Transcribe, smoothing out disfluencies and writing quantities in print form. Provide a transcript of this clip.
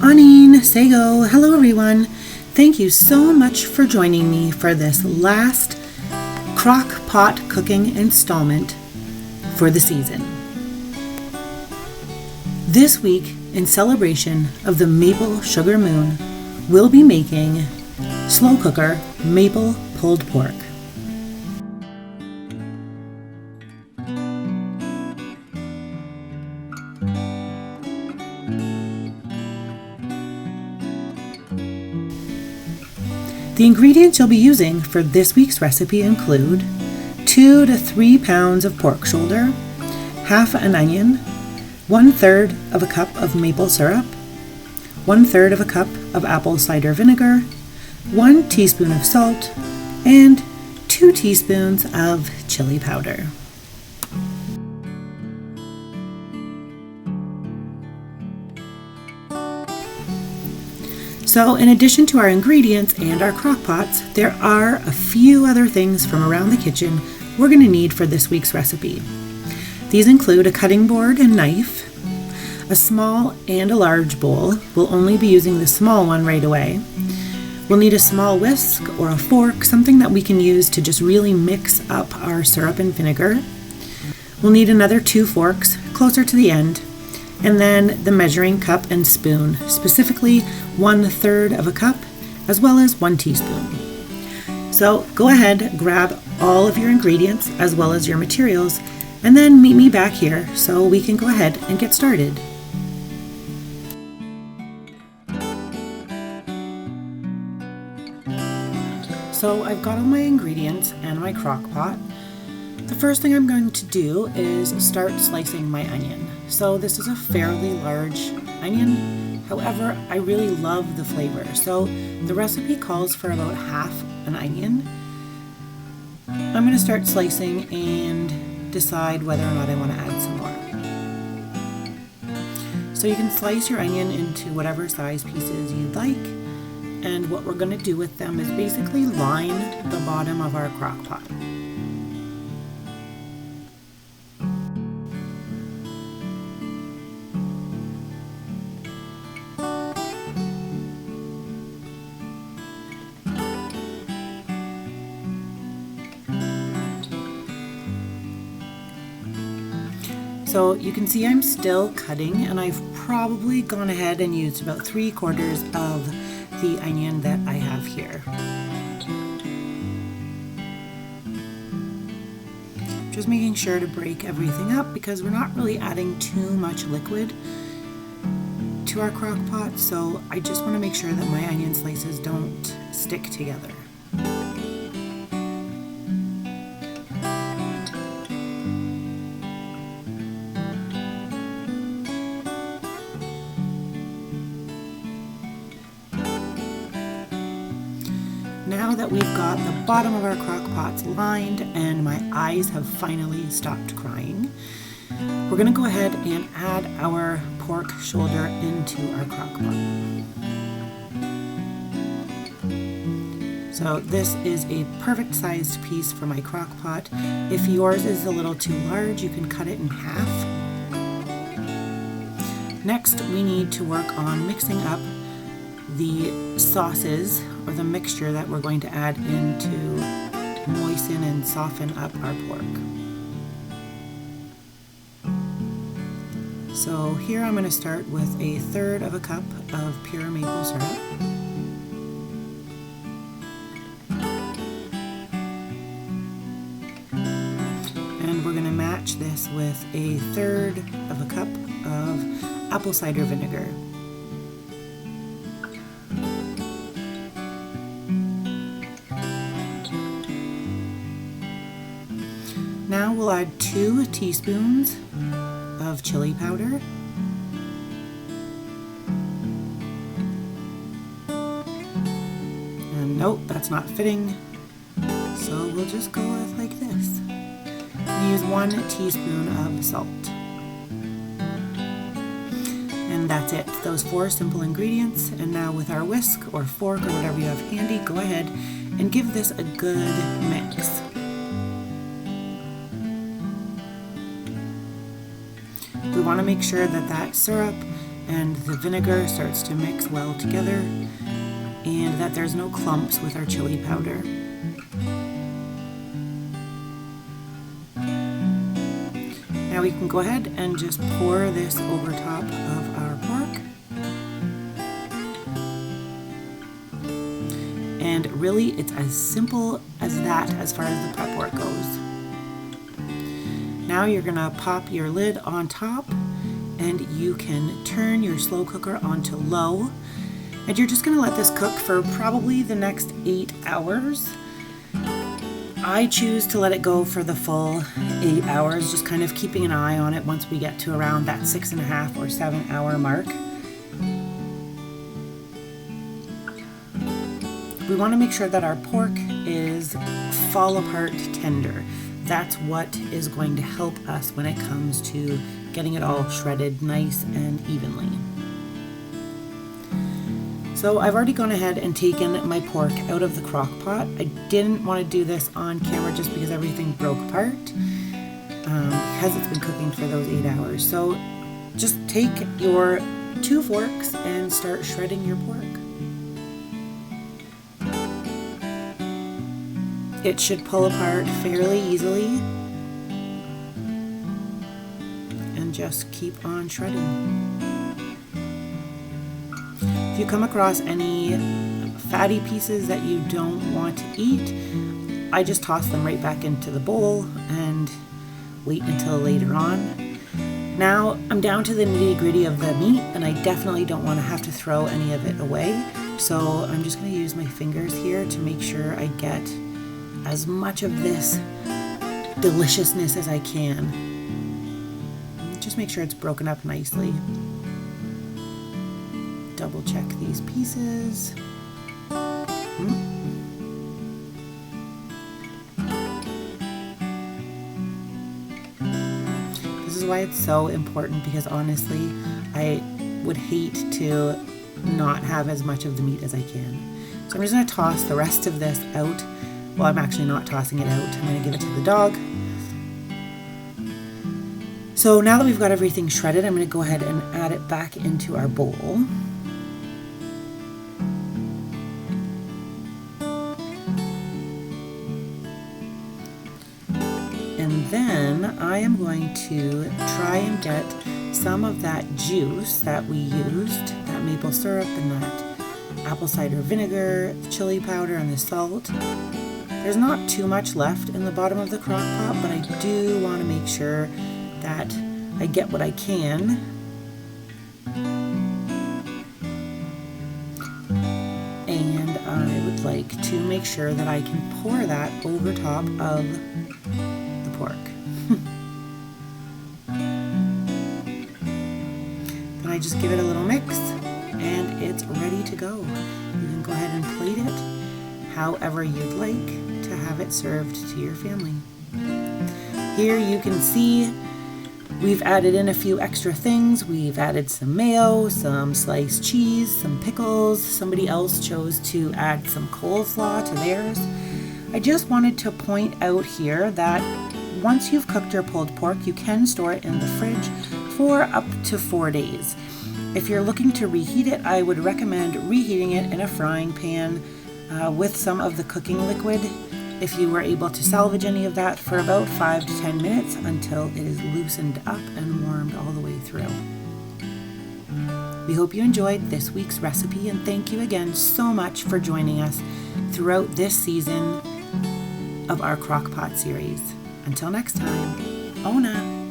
Anin, Sego, hello everyone. Thank you so much for joining me for this last crock pot cooking installment for the season. This week, in celebration of the maple sugar moon, we'll be making slow cooker maple pulled pork. The ingredients you'll be using for this week's recipe include 2 to 3 pounds of pork shoulder, half an onion, 1/3 of a cup of maple syrup, 1/3 of a cup of apple cider vinegar, 1 teaspoon of salt, and 2 teaspoons of chili powder. So in addition to our ingredients and our crock pots, there are a few other things from around the kitchen we're going to need for this week's recipe. These include a cutting board and knife, a small and a large bowl. We'll only be using the small one right away. We'll need a small whisk or a fork, something that we can use to just really mix up our syrup and vinegar. We'll need another 2 forks closer to the end, and then the measuring cup and spoon, specifically 1/3 of a cup as well as 1 teaspoon. So go ahead, grab all of your ingredients as well as your materials, and then meet me back here so we can go ahead and get started. So I've got all my ingredients and my crock pot. The first thing I'm going to do is start slicing my onion. So this is a fairly large onion. However, I really love the flavor. So the recipe calls for about half an onion. I'm going to start slicing and decide whether or not I want to add some more. So you can slice your onion into whatever size pieces you'd like. And what we're going to do with them is basically line the bottom of our crock pot. So you can see I'm still cutting, and I've probably gone ahead and used about 3/4 of the onion that I have here. Just making sure to break everything up because we're not really adding too much liquid to our crock pot, so I just want to make sure that my onion slices don't stick together. Now that we've got the bottom of our crock pots lined and my eyes have finally stopped crying, we're going to go ahead and add our pork shoulder into our crock pot. So this is a perfect sized piece for my crock pot. If yours is a little too large, you can cut it in half. Next, we need to work on mixing up the sauces or the mixture that we're going to add in to moisten and soften up our pork. So here I'm going to start with 1/3 of a cup of pure maple syrup. And we're going to match this with 1/3 of a cup of apple cider vinegar. Now we'll add 2 teaspoons of chili powder. And nope, that's not fitting. So we'll just go with like this. And use 1 teaspoon of salt. And that's it, those 4 simple ingredients. And now with our whisk or fork or whatever you have handy, go ahead and give this a good mix. We want to make sure that that syrup and the vinegar starts to mix well together, and that there's no clumps with our chili powder. Now we can go ahead and just pour this over top of our pork. And really, it's as simple as that as far as the prep work goes. Now you're gonna pop your lid on top, and you can turn your slow cooker onto low. And you're just gonna let this cook for probably the next 8 hours. I choose to let it go for the full 8 hours, just kind of keeping an eye on it once we get to around that 6.5 or 7 hour mark. We want to make sure that our pork is fall apart tender. That's what is going to help us when it comes to getting it all shredded nice and evenly. So I've already gone ahead and taken my pork out of the crock pot. I didn't want to do this on camera just because everything broke apart because it's been cooking for those 8 hours. So just take your 2 forks and start shredding your pork. It should pull apart fairly easily, and just keep on shredding. If you come across any fatty pieces that you don't want to eat, I just toss them right back into the bowl and wait until later on. Now I'm down to the nitty-gritty of the meat, and I definitely don't want to have to throw any of it away. So I'm just going to use my fingers here to make sure I get as much of this deliciousness as I can. Just make sure it's broken up nicely. Double check these pieces. This is why it's so important, because honestly, I would hate to not have as much of the meat as I can. So I'm just going to toss the rest of this out. Well, I'm actually not tossing it out. I'm going to give it to the dog. So now that we've got everything shredded, I'm going to go ahead and add it back into our bowl. And then I am going to try and get some of that juice that we used, that maple syrup and that apple cider vinegar, the chili powder, and the salt. There's not too much left in the bottom of the crock pot, but I do want to make sure that I get what I can. And I would like to make sure that I can pour that over top of the pork. Then I just give it a little mix, and it's ready to go. You can go ahead and plate it however you'd like to have it served to your family. Here you can see we've added in a few extra things. We've added some mayo, some sliced cheese, some pickles. Somebody else chose to add some coleslaw to theirs. I just wanted to point out here that once you've cooked your pulled pork, you can store it in the fridge for up to 4 days. If you're looking to reheat it, I would recommend reheating it in a frying pan with some of the cooking liquid, if you were able to salvage any of that, for about 5 to 10 minutes until it is loosened up and warmed all the way through. We hope you enjoyed this week's recipe, and thank you again so much for joining us throughout this season of our Crock-Pot series. Until next time, Ona!